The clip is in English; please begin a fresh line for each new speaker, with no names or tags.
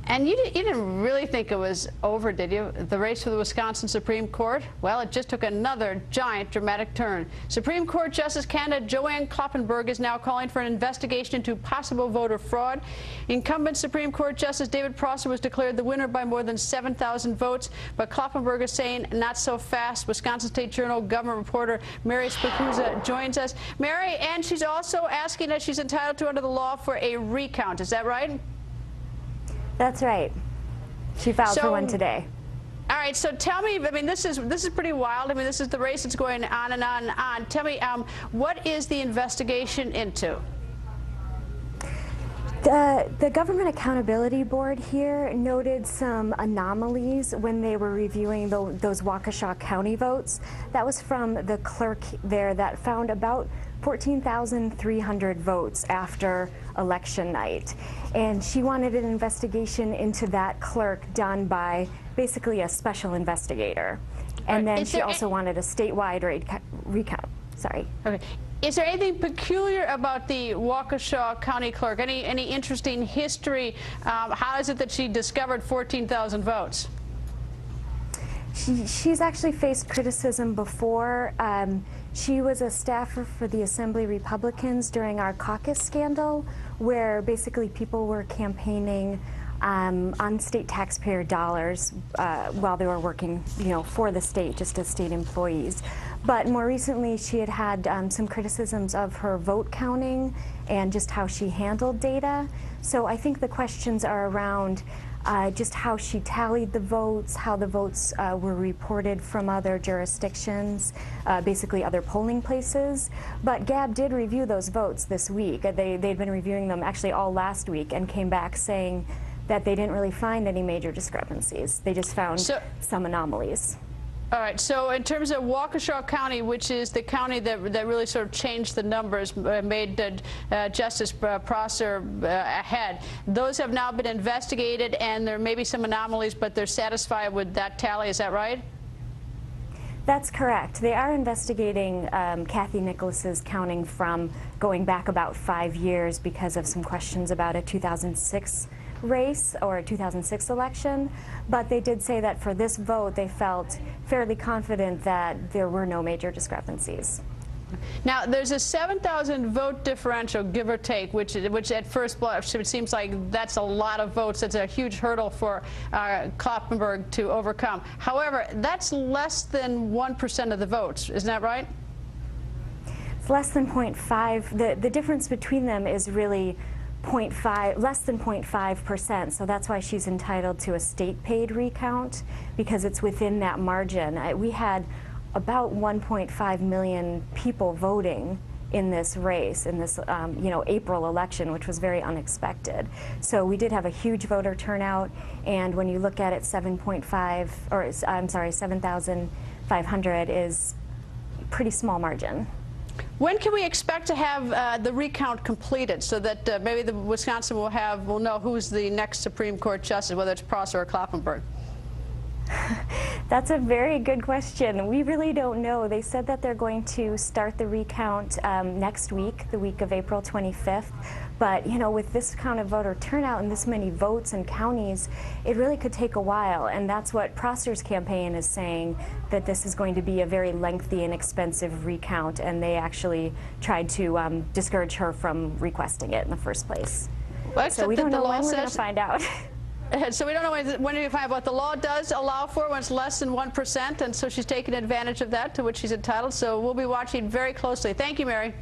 And you didn't really think it was over, did you? The race for the Wisconsin Supreme Court? Well, it just took another giant dramatic turn. Supreme Court Justice candidate Joanne Kloppenburg is now calling for an investigation into possible voter fraud. Incumbent Supreme Court Justice David Prosser was declared the winner by more than 7,000 votes, but Kloppenburg is saying not so fast. Wisconsin State Journal government reporter Mary Spikuza joins us. Mary, and she's also asking that she's entitled to under the law for a recount. Is that right?
That's right. She filed for one today.
All right, so tell me, I mean, this is pretty wild. I mean, this is the race that's going on and on and on. Tell me, what is the investigation into?
The Government Accountability Board here noted some anomalies when they were reviewing those Waukesha County votes. That was from the clerk there that found about 14,300 votes after election night. And she wanted an investigation into that clerk done by basically a special investigator. And then she also wanted a statewide recount. Sorry.
Okay. Is there anything peculiar about the Waukesha County clerk? Any interesting history? How is it that she discovered 14,000 votes?
She's actually faced criticism before. She was a staffer for the Assembly Republicans during our caucus scandal, where basically people were campaigning on state taxpayer dollars while they were working, for the state, just as state employees. But more recently, she had some criticisms of her vote counting and just how she handled data. So I think the questions are around just how she tallied the votes, how the votes were reported from other jurisdictions, basically other polling places. But Gab did review those votes this week. They'd been reviewing them actually all last week and came back saying that they didn't really find any major discrepancies. They just found some anomalies.
All right, so in terms of Waukesha County, which is the county that really sort of changed the numbers, made Justice Prosser ahead, those have now been investigated, and there may be some anomalies, but they're satisfied with that tally. Is that right?
That's correct. They are investigating Kathy Nicholas's counting from going back about 5 years because of some questions about a 2006 race or a 2006 election, but they did say that for this vote they felt fairly confident that there were no major discrepancies.
Now, there's a 7,000 vote differential, give or take, which at first blush it seems like that's a lot of votes. That's a huge hurdle for Kloppenburg to overcome. However, that's less than 1% of the votes. Isn't that right?
It's less than 0.5. The difference between them is really less than 0.5%, so that's why she's entitled to a state-paid recount, because it's within that margin. We had about 1.5 million people voting in this race, in this April election, which was very unexpected. So we did have a huge voter turnout, and when you look at it, 7,500 is a pretty small margin.
When can we expect to have the recount completed, so that maybe the Wisconsin will know who's the next Supreme Court justice, whether it's Prosser or Kloppenburg?
That's a very good question. We really don't know. They said that they're going to start the recount next week, the week of April 25th. But, with this kind of voter turnout and this many votes in counties, it really could take a while. And that's what Prosser's campaign is saying, that this is going to be a very lengthy and expensive recount. And they actually tried to discourage her from requesting it in the first place.
Well,
so we don't know when we're going to find out.
So we don't know when we find out what the law does allow for when it's less than 1%, and so she's taking advantage of that, to which she's entitled. So we'll be watching very closely. Thank you, Mary.